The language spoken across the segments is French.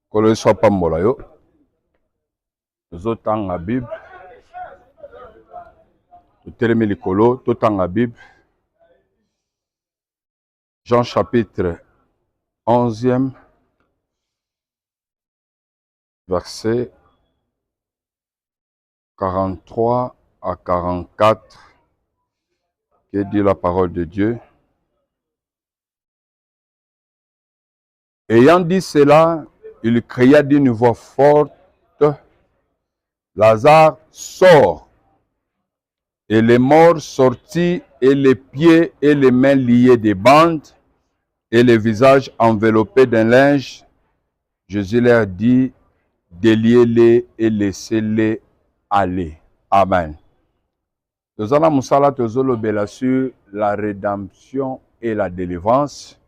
Kolo soit pambola yo. Tozotanga Bible. Totelemi likolo, totanga Bible. Jean chapitre 11e, verset 43 à 44. Que dit la parole de Dieu? Ayant dit cela, il cria d'une voix forte, Lazare, sort. Et les morts sortis, et les pieds et les mains liés des bandes, et les visages enveloppés d'un linge. Jésus leur dit, déliez-les et laissez-les aller. Amen. Nous allons musala sur la rédemption et la délivrance.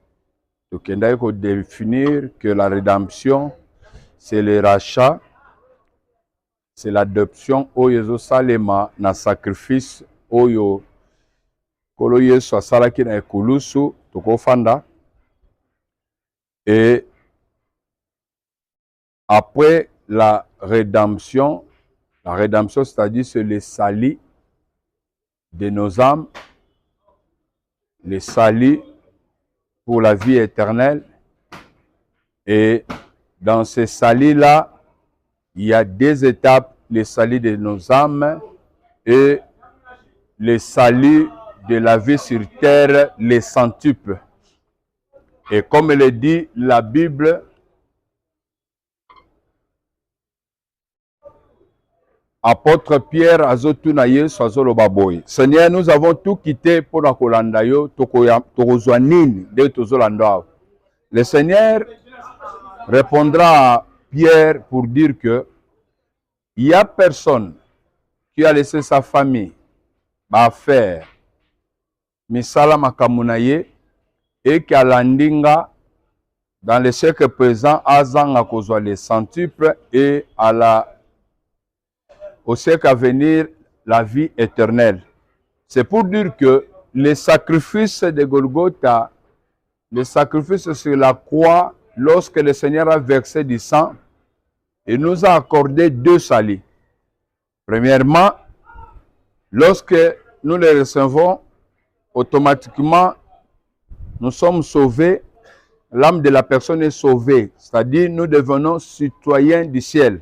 Donc, il faut définir que la rédemption, c'est le rachat, c'est l'adoption oyo salema na sacrifice oyo kolo Yesu asalaki na ekulusu tokofanda. Et après la rédemption c'est-à-dire c'est le salut de nos âmes, le salut pour la vie éternelle. Et dans ce salut-là, il y a deux étapes, le salut de nos âmes et le salut de la vie sur terre, les centuples. Et comme le dit la Bible, apôtre Pierre azotuna Yesu azoloba boy. Seigneur, nous avons tout quitté pour la kolanda yo, tokozwa nini de tozolanda. Le Seigneur répondra à Pierre pour dire que il y a personne qui a laissé sa famille, ma affaire, misala makamunaye, et qui a landinga dans le siècle présent, azanga kozwa les centuples et au siècle à venir, la vie éternelle. C'est pour dire que les sacrifices de Golgotha, les sacrifices sur la croix, lorsque le Seigneur a versé du sang, il nous a accordé deux saluts. Premièrement, lorsque nous les recevons, automatiquement, nous sommes sauvés, l'âme de la personne est sauvée, c'est-à-dire nous devenons citoyens du ciel.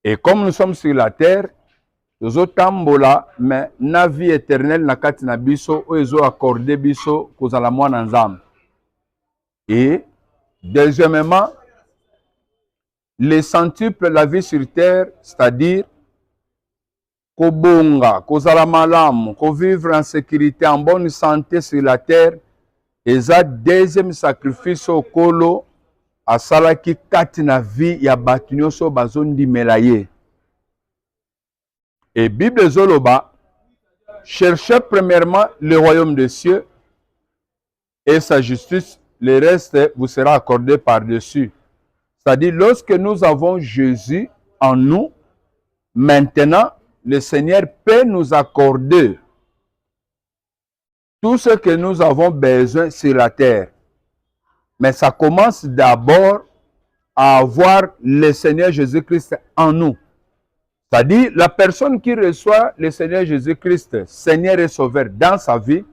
Et comme nous sommes sur la terre, nous otambola, mais na vie éternelle na kati na biso, oezo accordé biso kozala mwana nzambe. Et deuxièmement, les centuples, la vie sur terre, c'est-à-dire kobonga, kozala malamu, ko vivre en sécurité, en bonne santé sur la terre, et ça deuxième sacrifice au kolo asalaki kati na vie ya bato nyonso bazondimela ye. Et Bible zoloba, cherchez premièrement le royaume des cieux et sa justice, le reste vous sera accordé par-dessus. C'est-à-dire, lorsque nous avons Jésus en nous, maintenant, le Seigneur peut nous accorder tout ce que nous avons besoin sur la terre. Mais ça commence d'abord à avoir le Seigneur Jésus-Christ en nous. C'est-à-dire, la personne qui reçoit le Seigneur Jésus-Christ, Seigneur et Sauveur dans sa vie,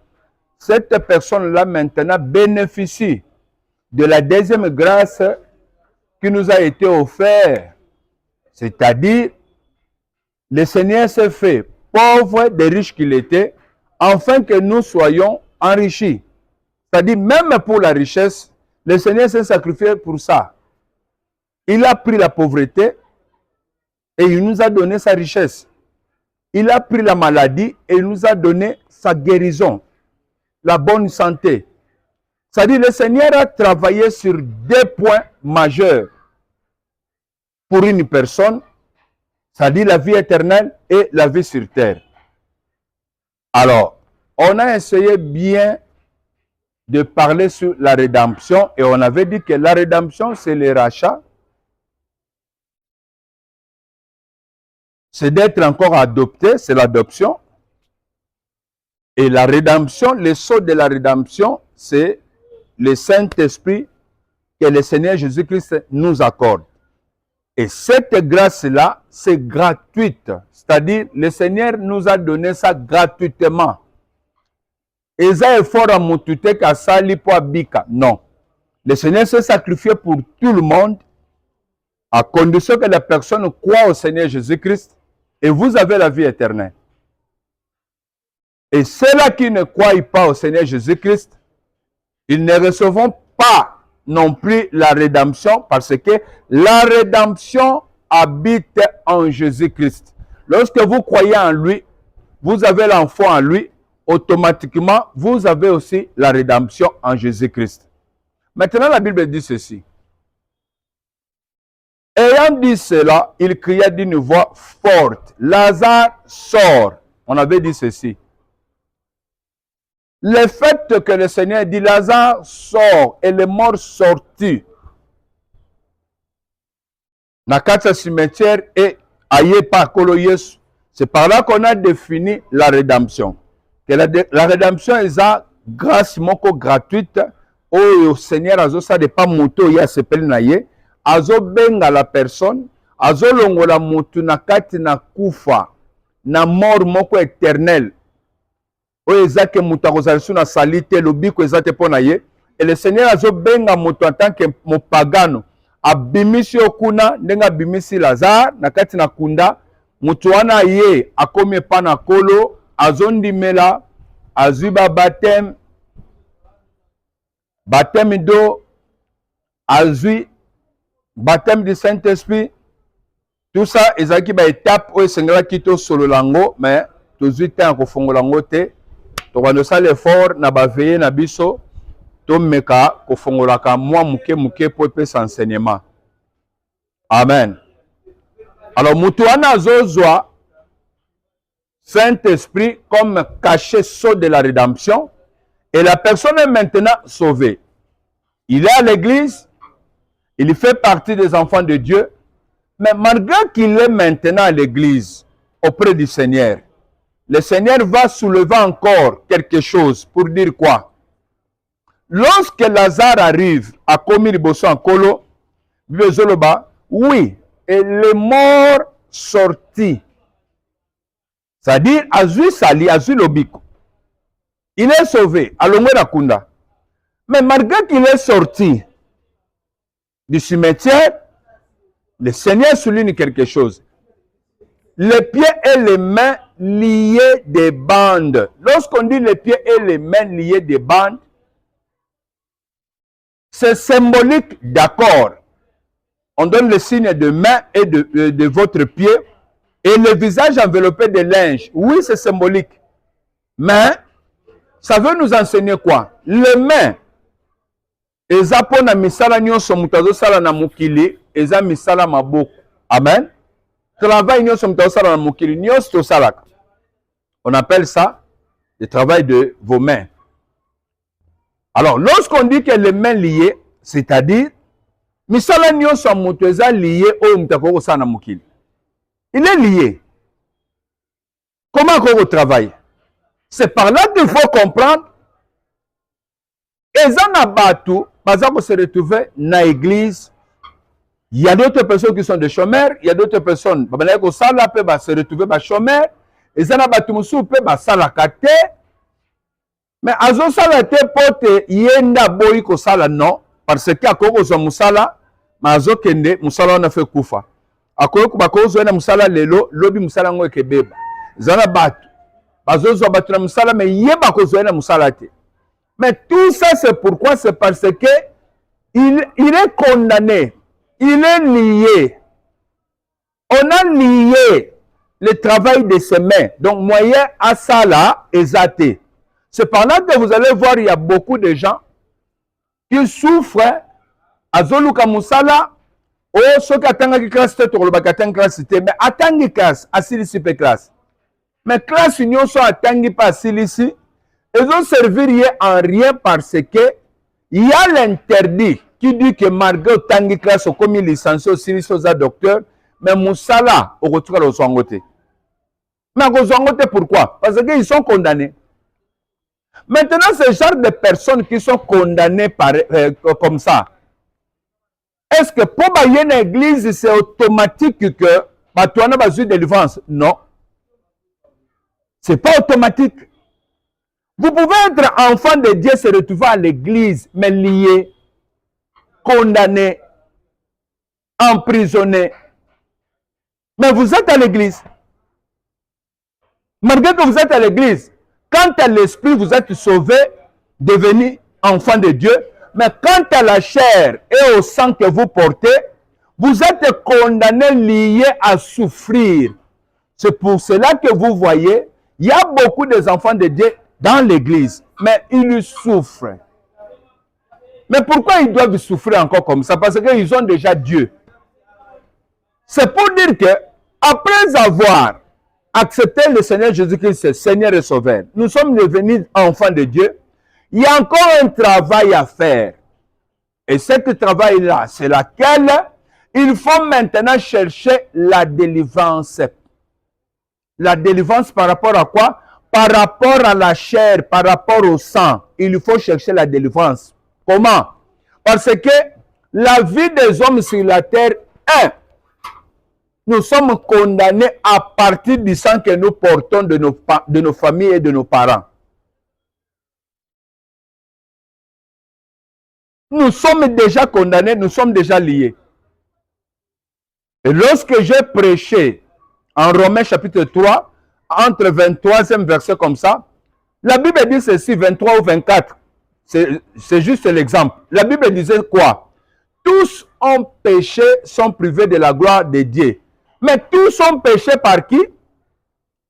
cette personne-là maintenant bénéficie de la deuxième grâce qui nous a été offerte. C'est-à-dire, le Seigneur s'est fait pauvre des riches qu'il était, afin que nous soyons enrichis. C'est-à-dire, même pour la richesse, le Seigneur s'est sacrifié pour ça. Il a pris la pauvreté et il nous a donné sa richesse. Il a pris la maladie et il nous a donné sa guérison, la bonne santé. C'est-à-dire, le Seigneur a travaillé sur deux points majeurs pour une personne, c'est-à-dire la vie éternelle et la vie sur terre. Alors, on a essayé bien de parler sur la rédemption et on avait dit que la rédemption, c'est le rachat. C'est d'être encore adopté, c'est l'adoption. Et la rédemption, le sceau de la rédemption, c'est le Saint-Esprit que le Seigneur Jésus-Christ nous accorde. Et cette grâce-là, c'est gratuite. C'est-à-dire, le Seigneur nous a donné ça gratuitement. Et ça est fort à moutouté qu'à sali pour bika. Non. Le Seigneur s'est sacrifié pour tout le monde, à condition que la personne croit au Seigneur Jésus-Christ, et vous avez la vie éternelle. Et ceux-là qui ne croient pas au Seigneur Jésus-Christ, ils ne recevront pas non plus la rédemption, parce que la rédemption habite en Jésus-Christ. Lorsque vous croyez en lui, vous avez l'enfant en lui, automatiquement, vous avez aussi la rédemption en Jésus-Christ. Maintenant, la Bible dit ceci. Ayant dit cela, il cria d'une voix forte, Lazare sort. On avait dit ceci. Le fait que le Seigneur dit Lazare sort et le mort sorti. Nakatsa cimetière et aïe par Kolo Yesu. C'est par là qu'on a défini la rédemption. Que la rédemption est à grâce moko gratuite au Seigneur azo ça de pas moto ya sepeli na ye azo benga la personne azo longola motu na kati na kufa na mort moko éternel o ezake moto akozala su na salite lobiko ezate pona ye et le Seigneur azo benga moto en tant que mopagano abimisi okuna ndenga abimisi Lazare na kati na kunda moto wana ye akomi pa na kolo azondimela azwi ba baptême baptême d'eau azwi baptême du Saint-Esprit tout ça ezalaki ba étape oyo esengelaki tosolola yango mais tozwi te ya kofongola yango te tokandosala effort na baveye na biso tomeka kofongolaka mwa muke muke po epesa enseignement. Amen. Alors mutu wana azozwa Saint-Esprit comme cachet sceau de la rédemption et la personne est maintenant sauvée. Il est à l'église, il fait partie des enfants de Dieu, mais malgré qu'il est maintenant à l'église auprès du Seigneur, le Seigneur va soulever encore quelque chose pour dire quoi? Lorsque Lazare arrive à commis liboso en colo, oui, et le mort sorti. C'est-à-dire, azui sali, azui lobiko. Il est sauvé, alongwe na kunda. Mais malgré qu'il est sorti du cimetière, le Seigneur souligne quelque chose. Les pieds et les mains liés des bandes. Lorsqu'on dit les pieds et les mains liés des bandes, c'est symbolique, d'accord. On donne le signe de main et de votre pied et le visage enveloppé de linge. Oui, c'est symbolique. Mais ça veut nous enseigner quoi? Les mains, eza pona misala nyonso mutazo sala na mukili, eza misala maboko. Amen. Travail nyonso mutazo sala na mukili, nyonso to salaka. On appelle ça le travail de vos mains. Alors, lorsqu'on dit que les mains liées, c'est-à-dire, misala nyonso mutu eza lié au mutako sala na mukili. Il est lié. Comment on travaille? C'est par là qu'il faut comprendre. Et Zanabatu, par exemple, se retrouver dans l'église. Il y a d'autres personnes qui sont des chômeurs. Il y a d'autres personnes qui se retrouver des chômeurs. Et Zanabatu Moussou peut salakate. Mais azo salate pote yenda boy ko sala non. Parce que à cause de Moussala, mais azo kende Moussala on a fait koufa. Akoyo kubakozo na musala lelo lobi musala ngo ekebeba zana batu bazozo batu na musala mais yeba kozo na musala te. Mais tout ça c'est pourquoi? C'est parce que il est condamné, il est lié. On a lié le travail de ses mains. Donc moyen à ça là exaté. C'est par là que vous allez voir il y a beaucoup de gens qui souffrent azoluka musala. Oh, ceux qui attendent classe, tu as classe, mais attendent classe, assis pe classe. Mais classe union sont attendus pas assis ici. Ils ont servi en rien parce que il y a l'interdit qui dit que malgré tangi classe comme licencié aussi aux docteurs, mais Moussala au retour au Zangote. Mais au Zangote pourquoi? Parce qu'ils sont condamnés. Maintenant, ce genre de personnes qui sont condamnées comme ça, est-ce que pour une église, c'est automatique que tu as besoin de délivrance? Non. Ce n'est pas automatique. Vous pouvez être enfant de Dieu, se retrouver à l'église, mais lié, condamné, emprisonné. Mais vous êtes à l'église. Malgré que vous êtes à l'église, quant à l'esprit, vous êtes sauvé, devenu enfant de Dieu. Mais quant à la chair et au sang que vous portez, vous êtes condamné, lié à souffrir. C'est pour cela que vous voyez, il y a beaucoup d'enfants de Dieu dans l'église, mais ils souffrent. Mais pourquoi ils doivent souffrir encore comme ça? Parce qu'ils ont déjà Dieu. C'est pour dire que, après avoir accepté le Seigneur Jésus-Christ, Seigneur et Sauveur, nous sommes devenus enfants de Dieu. Il y a encore un travail à faire. Et ce travail-là, c'est laquelle il faut maintenant chercher la délivrance. La délivrance par rapport à quoi? Par rapport à la chair, par rapport au sang. Il faut chercher la délivrance. Comment? Parce que la vie des hommes sur la terre, nous sommes condamnés à partir du sang que nous portons de nos familles et de nos parents. Nous sommes déjà condamnés, nous sommes déjà liés. Et lorsque j'ai prêché en Romains chapitre 3, entre 23e verset comme ça, la Bible dit ceci, 23 ou 24. C'est juste l'exemple. La Bible disait quoi? Tous ont péché, sont privés de la gloire de Dieu. Mais tous ont péché par qui?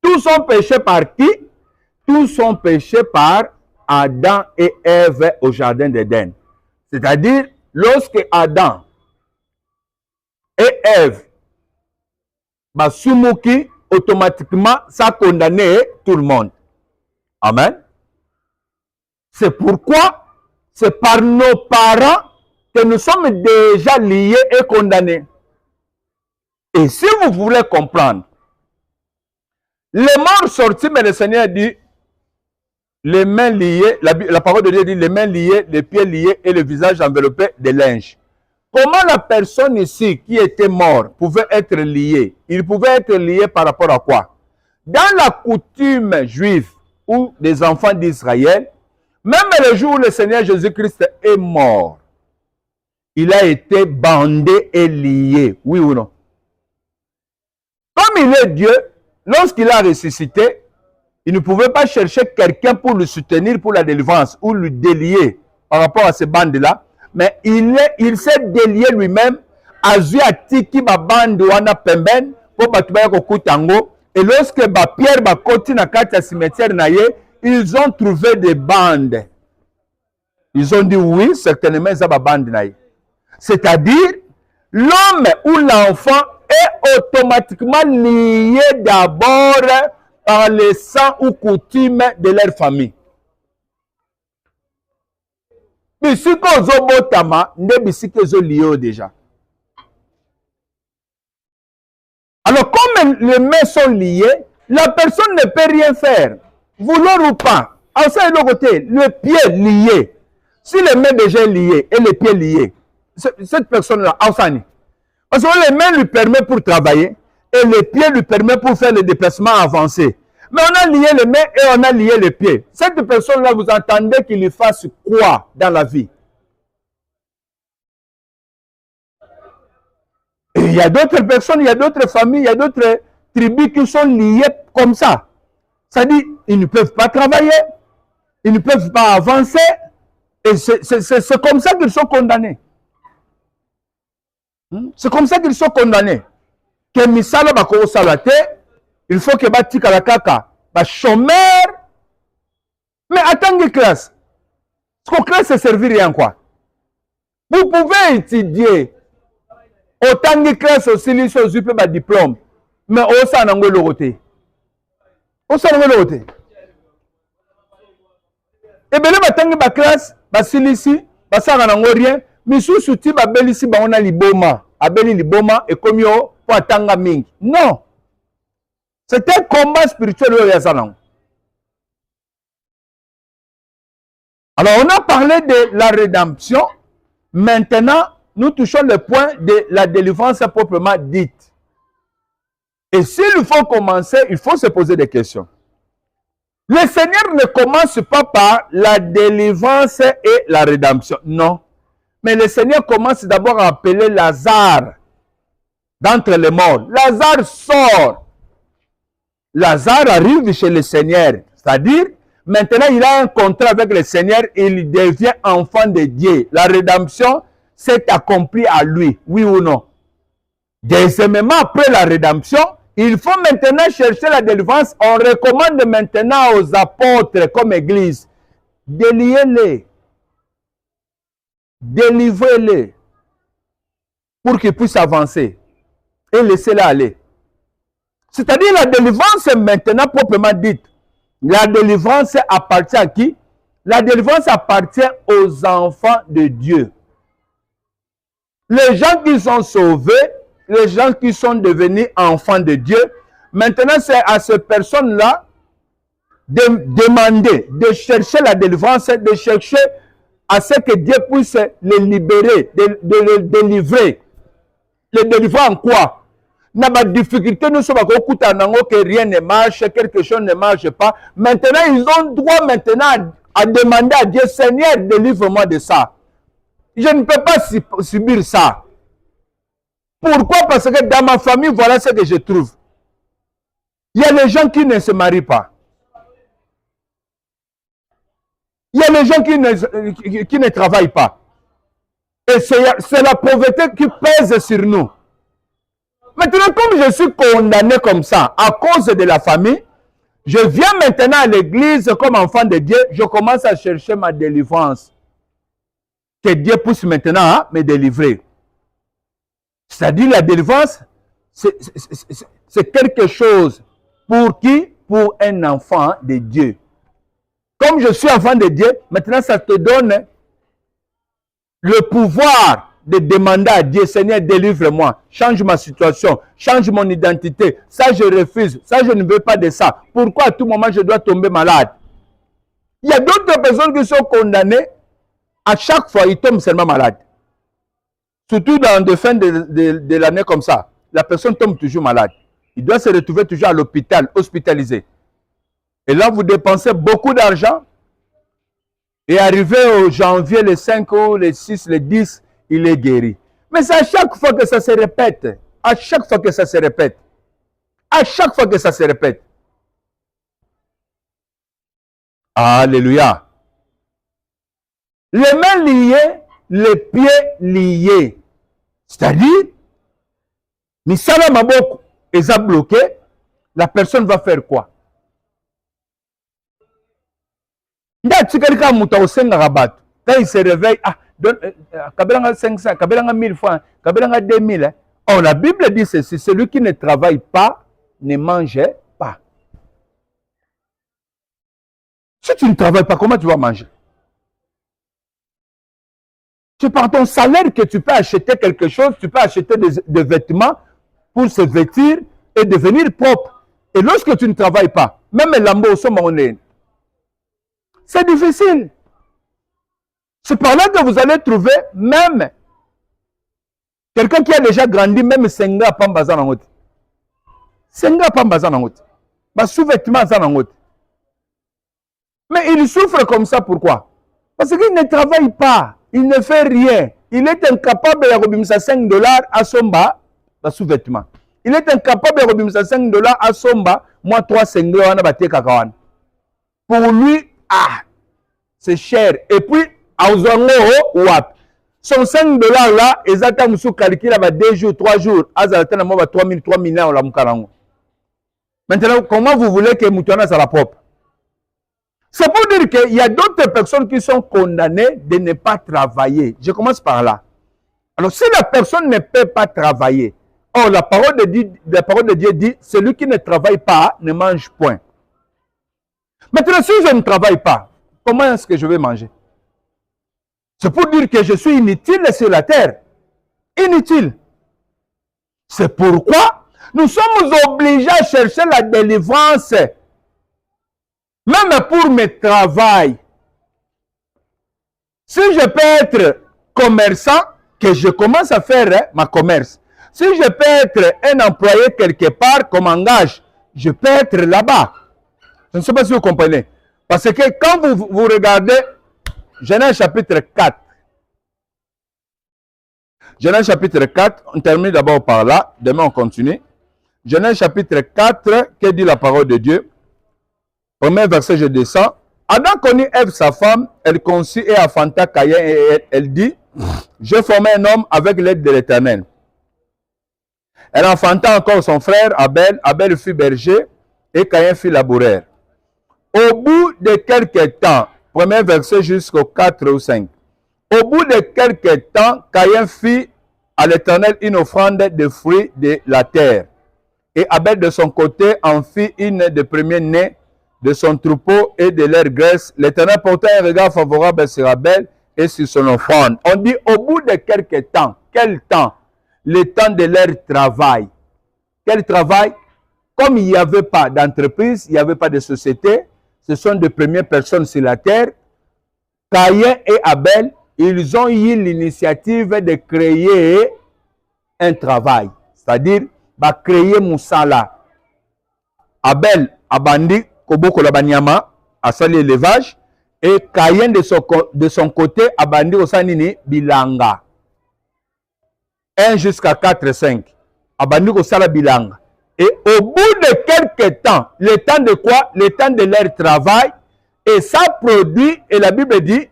Tous ont péché par qui? Tous ont péché par Adam et Ève au jardin d'Éden. C'est-à-dire, lorsque Adam et Ève, Soumouki, automatiquement, ça condamnait tout le monde. Amen. C'est pourquoi c'est par nos parents que nous sommes déjà liés et condamnés. Et si vous voulez comprendre, les morts sortis, mais le Seigneur dit, les mains liées, la parole de Dieu dit, les mains liées, les pieds liés et le visage enveloppé de linge. Comment la personne ici qui était morte pouvait être liée? Il pouvait être lié par rapport à quoi? Dans la coutume juive ou des enfants d'Israël, même le jour où le Seigneur Jésus-Christ est mort, il a été bandé et lié. Oui ou non? Comme il est Dieu, lorsqu'il a ressuscité, il ne pouvait pas chercher quelqu'un pour le soutenir pour la délivrance ou le délier par rapport à ces bandes-là. Mais il s'est délié lui-même. Azui atiki ba bande wana pemben pour batubaya kokutango. Et lorsque Pierre bakoti na kati ya cimetière na ye, ils ont trouvé des bandes. Ils ont dit oui, certainement ça ba bande na ye. C'est-à-dire, l'homme ou l'enfant est automatiquement lié d'abord par les sang ou coutumes de leur famille. Bisika ozobotama, nde bisika lié déjà. Alors, comme les mains sont liées, la personne ne peut rien faire. Vouloir ou pas. En ça, de l'autre côté, le pied lié. Si les mains déjà liées et les pieds liés, cette personne-là, Ansani. Parce que les mains lui permettent pour travailler et les pieds lui permettent pour faire les déplacements avancés. Mais on a lié les mains et on a lié les pieds. Cette personne-là, vous entendez qu'il lui fasse quoi dans la vie? Et il y a d'autres personnes, il y a d'autres familles, il y a d'autres tribus qui sont liées comme ça. C'est-à-dire, ils ne peuvent pas travailler, ils ne peuvent pas avancer. Et c'est comme ça qu'ils sont condamnés. C'est comme ça qu'ils sont condamnés. Que misala bako salate, il faut que batika la kaka, ba chômeur. Mais attendez classe. Ce qu'on classe, c'est servir en quoi? Vous pouvez étudier autant de classe aussi, les choses ba diplôme. Mais au sein de l'autre. Au sein de l'autre. Et bien là, batangi ba classe, ba silisi, ba sanga nango rien. Misusu ti ba belisi ba ona liboma. Abeli liboma et comme yo pour atanga mingi. Non. C'est un combat spirituel au Yazanang. Alors, on a parlé de la rédemption. Maintenant, nous touchons le point de la délivrance proprement dite. Et s'il faut commencer, il faut se poser des questions. Le Seigneur ne commence pas par la délivrance et la rédemption. Non. Mais le Seigneur commence d'abord à appeler Lazare d'entre les morts. Lazare sort. Lazare arrive chez le Seigneur. C'est-à-dire, maintenant, il a un contrat avec le Seigneur et il devient enfant de Dieu. La rédemption s'est accomplie à lui, oui ou non? Deuxièmement, après la rédemption, il faut maintenant chercher la délivrance. On recommande maintenant aux apôtres comme église, déliez-les, délivrez-les pour qu'ils puissent avancer et laissez-les aller. C'est-à-dire la délivrance est maintenant proprement dite. La délivrance appartient à qui? La délivrance appartient aux enfants de Dieu. Les gens qui sont sauvés, les gens qui sont devenus enfants de Dieu, maintenant c'est à ces personnes-là de demander, de chercher la délivrance, de chercher à ce que Dieu puisse les libérer, de les délivrer. Les délivrer en quoi? N'a pas de difficulté, nous sommes que rien ne marche, quelque chose ne marche pas. Maintenant, ils ont droit maintenant à demander à Dieu, Seigneur, délivre-moi de ça. Je ne peux pas subir ça. Pourquoi? Parce que dans ma famille, voilà ce que je trouve. Il y a les gens qui ne se marient pas. Il y a les gens qui ne travaillent pas. Et c'est la pauvreté qui pèse sur nous. Maintenant, comme je suis condamné comme ça, à cause de la famille, je viens maintenant à l'église comme enfant de Dieu, je commence à chercher ma délivrance. Que Dieu puisse maintenant me délivrer. C'est-à-dire la délivrance, c'est quelque chose pour qui? Pour un enfant de Dieu. Comme je suis enfant de Dieu, maintenant ça te donne le pouvoir de demander à Dieu, Seigneur, délivre-moi, change ma situation, change mon identité. Ça, je refuse. Ça, je ne veux pas de ça. Pourquoi à tout moment je dois tomber malade? Il y a d'autres personnes qui sont condamnées. À chaque fois, ils tombent seulement malades. Surtout dans des fins de l'année comme ça. La personne tombe toujours malade. Il doit se retrouver toujours à l'hôpital, hospitalisé. Et là, vous dépensez beaucoup d'argent. Et arrivé au janvier, le 5 ou le 6, le 10, il est guéri. Mais c'est à chaque fois que ça se répète. À chaque fois que ça se répète. À chaque fois que ça se répète. Alléluia. Les mains liées, les pieds liés. C'est-à-dire, misala maboko est bloqué, la personne va faire quoi? Quand il se réveille, kabelanga 500, kabelanga 1000 francs, kabelanga 2000. Oh, la Bible dit ceci, celui qui ne travaille pas ne mange pas. Si tu ne travailles pas, comment tu vas manger? C'est par ton salaire que tu peux acheter quelque chose, tu peux acheter des vêtements pour se vêtir et devenir propre. Et lorsque tu ne travailles pas, même l'ambo au sommet, c'est difficile. C'est par là que vous allez trouver même quelqu'un qui a déjà grandi, même Senga Pambaza Nangot. Senga Pambaza Nangot. Bas sous-vêtements Zanangot. Mais il souffre comme ça, pourquoi? Parce qu'il ne travaille pas, il ne fait rien. Il est incapable de remettre 5 $ à Somba, bas sous-vêtements. Il est incapable de remettre 5 $ à Somba, moi 3 5 $. Pour lui, c'est cher. Et puis, son 5 $ là, exactement sous calcul, 2 jours, 3 jours, azaltana 3 000, 3 000 $. Maintenant, comment vous voulez que Moutouana soit la propre? C'est pour dire qu'il y a d'autres personnes qui sont condamnées de ne pas travailler. Je commence par là. Alors, si la personne ne peut pas travailler, la parole de Dieu dit, celui qui ne travaille pas ne mange point. Maintenant, si je ne travaille pas, comment est-ce que je vais manger? C'est pour dire que je suis inutile sur la terre. Inutile. C'est pourquoi nous sommes obligés à chercher la délivrance. Même pour mes travail. Si je peux être commerçant, que je commence à faire ma commerce. Si je peux être un employé quelque part comme engage, je peux être là-bas. Je ne sais pas si vous comprenez. Parce que quand vous regardez Genèse chapitre 4, Genèse chapitre 4, on termine d'abord par là, demain on continue. Genèse chapitre 4, que dit la parole de Dieu? Premier verset, je descends. Adam connut Ève, sa femme, elle conçut et enfanta Caïn, et elle dit, je formai un homme avec l'aide de l'Éternel. Elle enfanta encore son frère Abel, Abel fut berger, et Caïn fut laboureur. Au bout de quelques temps, premier verset jusqu'au 4 ou 5, au bout de quelques temps, Caïn fit à l'Éternel une offrande de fruits de la terre. Et Abel de son côté en fit une des premiers-nés de son troupeau et de leur graisse. L'Éternel porta un regard favorable sur Abel et sur son offrande. On dit au bout de quelques temps. Quel temps? Le temps de leur travail. Quel travail? Comme il n'y avait pas d'entreprise, il n'y avait pas de société, ce sont des premières personnes sur la terre. Caïn et Abel, ils ont eu l'initiative de créer un travail. C'est-à-dire, créer Moussala. Abel abandi koboko la banyama asali élevage et Caïn de son côté abandi osanini bilanga 1 jusqu'à 4 5 abandi kosala bilanga et au bout de quelques temps, le temps de quoi? Le temps de leur travail, et ça produit, et la Bible dit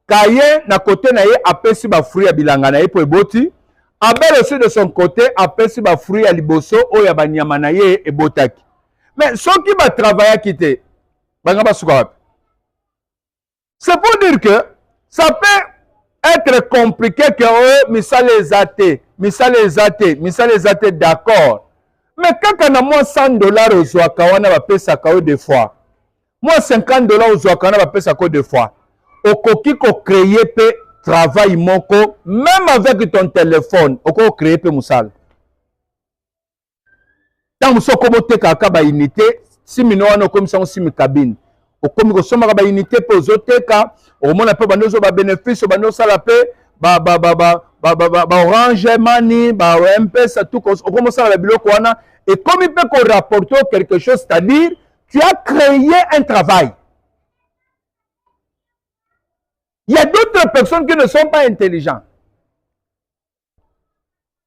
Caïn na côté na ye apesi ba fruit ya bilanga na ye po eboti. Abel aussi de son côté apesi ba fruit ya liboso oyo ya banyama na ye ebotaki. Mais ceux qui va travailler quitter, c'est pour dire que ça peut être compliqué que oh, misa les athées, d'accord. Mais quand on a moins $100 aux Ouakawana va payer ça des fois, moins $50 aux Ouakawana va payer ça des fois. Au coquille qu'on crée pe travail moko, même avec ton téléphone, au co créer pe musal. Tant que vous avez kaka ba unité, si mino wana comme ça aussi mi cabine. Au comme ko soma ba unité pour zoteka, au mona pe banozo ba bénéfice, banozo sala pe ba Orange Money, ba M-Pesa tout comme ça la biloko wana, et comme il peut qu'on rapporte quelque chose, c'est-à-dire tu as créé un travail. Il y a d'autres personnes qui ne sont pas intelligentes.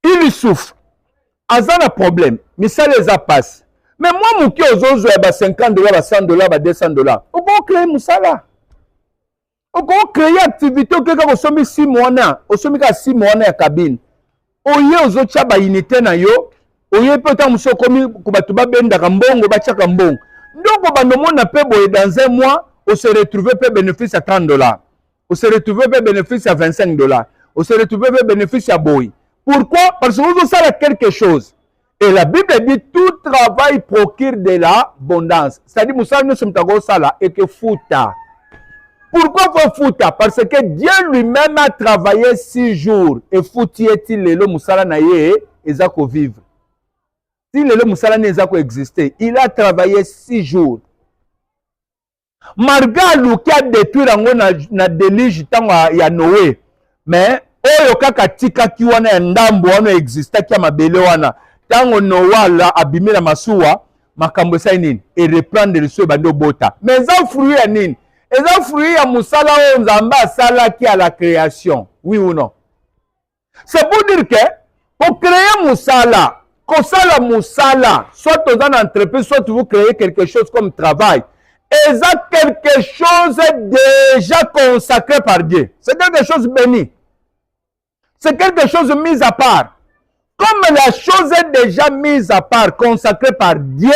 Ils souffrent. Azan a problème, mais ça les a passé. Mais moi, mon qui aux autres, $50, $100, $200, on peut créer Moussala. On peut créer activité, on peut créer 6 mois, on peut créer 6 mois à cabine. On y a aux autres, il y a une unité, on y a peut-être un monsieur comme Kubatuba Benda Kambongo, Bachakambong. Donc, on peut dans un mois, on se retrouve peut bénéfice à $30. On se retrouve peut bénéfice à $25. On se retrouve peut bénéfice à Boy. Pourquoi? Parce que vous savez quelque chose. Et la Bible dit tout travail procure de l'abondance. C'est-à-dire, nous sommes là et que fouta. Pourquoi faut fouta? Parce que Dieu lui-même a travaillé 6 jours. Et fouti est-il le moussala naye et zako vivre. Si le moussala n'est zako exister, il a travaillé 6 jours. Marga qui a détruit na déluge tango ya Noé. Mais oyo kaka tika ki wana ndambo wana exista ki mabele wana tango Noa la abimela masuwa makambo sa nini et reprendre le bando bota mais ça fruit ya nini et ça fruit ya musala o nzamba sala ki à la création, oui ou non? C'est pour dire que pour créer musala kosala musala soit dans une entreprise soit vous créez quelque chose comme travail et ça quelque chose déjà consacré par Dieu, c'est quelque chose béni. C'est quelque chose de mis à part. Comme la chose est déjà mise à part, consacrée par Dieu,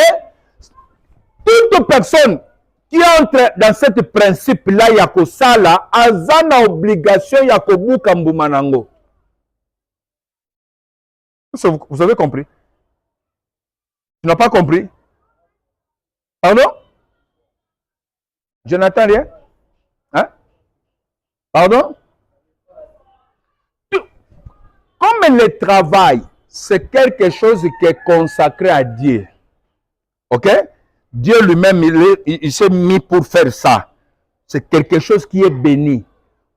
toute personne qui entre dans ce principe-là, il y a que ça là, a une obligation, il y a que Boukambumanango. Vous avez compris? Tu n'as pas compris? Pardon? Je n'entends rien? Hein? Pardon? Comme le travail, c'est quelque chose qui est consacré à Dieu. Ok? Dieu lui-même, il s'est mis pour faire ça. C'est quelque chose qui est béni.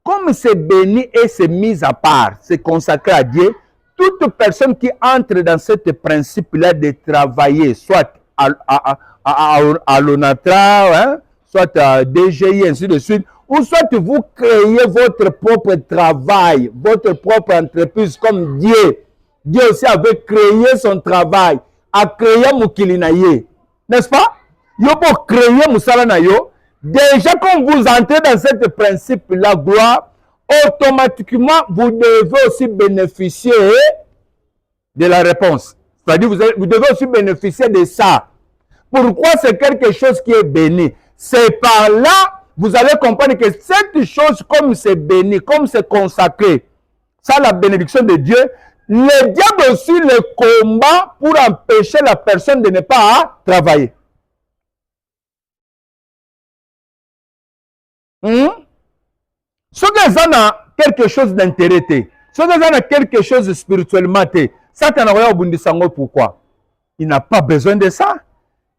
comme c'est béni et c'est mis à part, c'est consacré à Dieu, toute personne qui entre dans ce principe-là de travailler, soit à l'ONATRA, hein, soit à DGI, ainsi de suite, ou soit vous créez votre propre travail, votre propre entreprise comme Dieu. Dieu aussi avait créé son travail, a créé Mukilinaye. N'est-ce pas? Yo pour créer Moussala na yo. Déjà, quand vous entrez dans ce principe-là, gloire, automatiquement, vous devez aussi bénéficier de la réponse. C'est-à-dire, vous devez aussi bénéficier de ça. Pourquoi c'est quelque chose qui est béni? C'est par là, vous allez comprendre que cette chose, comme c'est béni, comme c'est consacré, ça, la bénédiction de Dieu, le diable aussi le combat pour empêcher la personne de ne pas travailler. Ce que ça a quelque chose d'intérêt, ce que ça a quelque chose de spirituellement, ça t'en a au bout de sango. Pourquoi? Il n'a pas besoin de ça.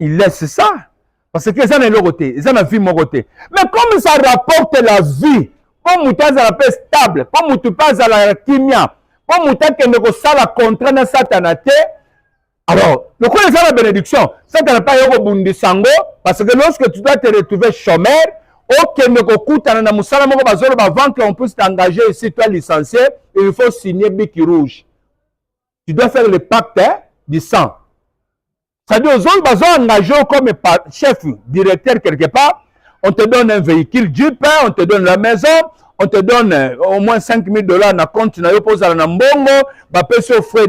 Il laisse ça. Parce que ça n'a pas côté, ça n'a vie mon côté. Mais comme ça rapporte la vie, comme tu as la paix stable, comme tu passes à la kimia, comme tu as la contrat dans Satanate, alors, le coup de la bénédiction, ça n'a pas eu au bout de sango, parce que lorsque tu dois te retrouver chômeur, avant qu'on puisse t'engager ici, toi licencié, il faut signer bic rouge. Tu dois faire le pacte du sang. C'est-à-dire, aux autres, engagé comme chef, directeur quelque part, on te donne un véhicule Jeep, on te donne la maison, on te donne au moins 5 000 $ na compte, na yo posa na mbongo, ba pese frais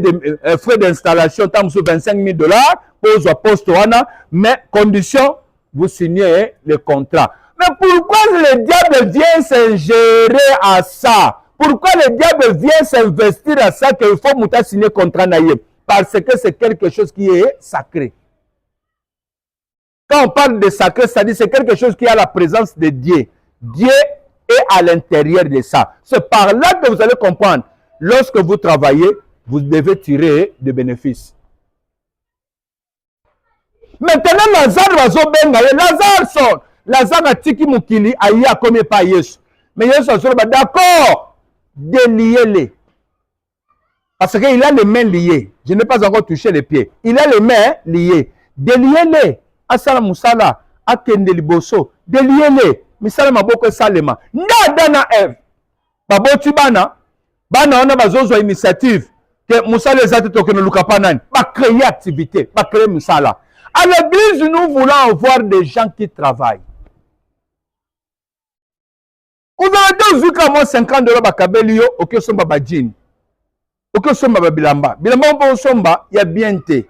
d'installation, tam sur 25 000 $, pose poste wana, mais condition, vous signez le contrat. Mais pourquoi le diable vient s'ingérer à ça? Pourquoi le diable vient s'investir à ça qu'il faut mouta signer contrat naïe? Parce que c'est quelque chose qui est sacré. Quand on parle de sacré, c'est-à-dire c'est quelque chose qui a la présence de Dieu. Dieu est à l'intérieur de ça. C'est par là que vous allez comprendre. Lorsque vous travaillez, vous devez tirer des bénéfices. Maintenant, Lazare va zo benga. Lazare son. Lazare a tiki mukili aïe a comme pas Yesu. Mais Yesu a d'accord. Déliez-les. Parce qu'il a les mains liées. Je n'ai pas encore touché les pieds. Il a les mains liées. Déliez-les. Asala musala. Akende liboso. Déliez-les. Misala maboko salema. Ndana Eve. Baboti bana. Bana on a besoin d'initiative. Que musala les ate tokeno lukapanani. Ba créer activité. Ba créer musala. À l'église, nous voulons avoir des gens qui travaillent. Vous avez vu comment 50 $ bakabelio, ok, somba badjin. Ok, somba bilamba. Bilamba on peut somba, il y a bien té.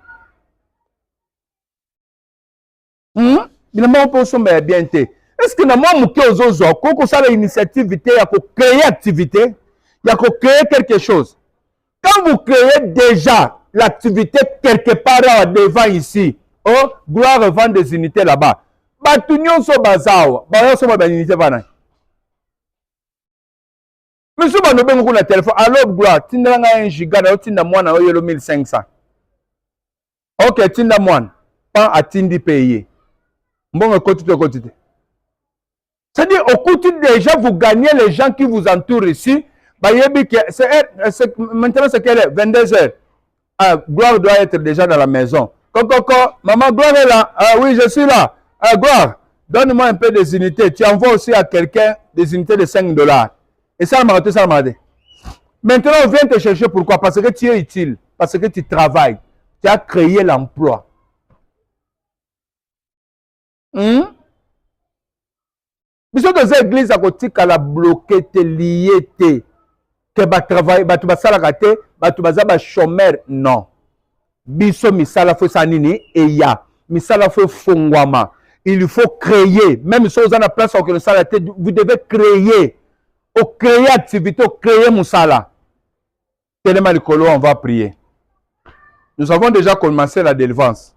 Bilamba on peut somba, il y a bien té. Est-ce que nous avons une initiative, il y a créer activité, il y a créer quelque chose. Quand vous créez déjà l'activité quelque part devant ici, oh, gloire vendre des unités là-bas. Batunion so bazao, bayo so ba unité bana. Monsieur ba no bengo na téléphone, allo gloire, tinda nga 1 giga na tinda mwana o yelo 1500. OK, tinda mwana, pas atindi payer. Mbongo kotite. C'est-à-dire au quotidien déjà vous gagnez les gens qui vous entourent ici. Bah maintenant c'est quelle est 22 h. Ah, gloire doit être déjà dans la maison. Coco, maman Gloire est là. Ah oui, je suis là. Ah, Gloire, donne-moi un peu des unités. Tu envoies aussi à quelqu'un des unités de 5 $. Et ça m'a dit. Maintenant, on vient te chercher. Pourquoi? Parce que tu es utile. Parce que tu travailles. Tu as créé l'emploi. Biso dans l'église à côté qu'elle bloqué te lié te que ba travail ba tu ba sala raté ba tu ba za ba chômeur non. Biso misala faut sanini et ya misala faut fongwama. Il faut créer même si vous en a place que le salaire vous devez créer. Au créer activité, au créer musala. Tellement le colo on va prier. Nous avons déjà commencé la délivrance.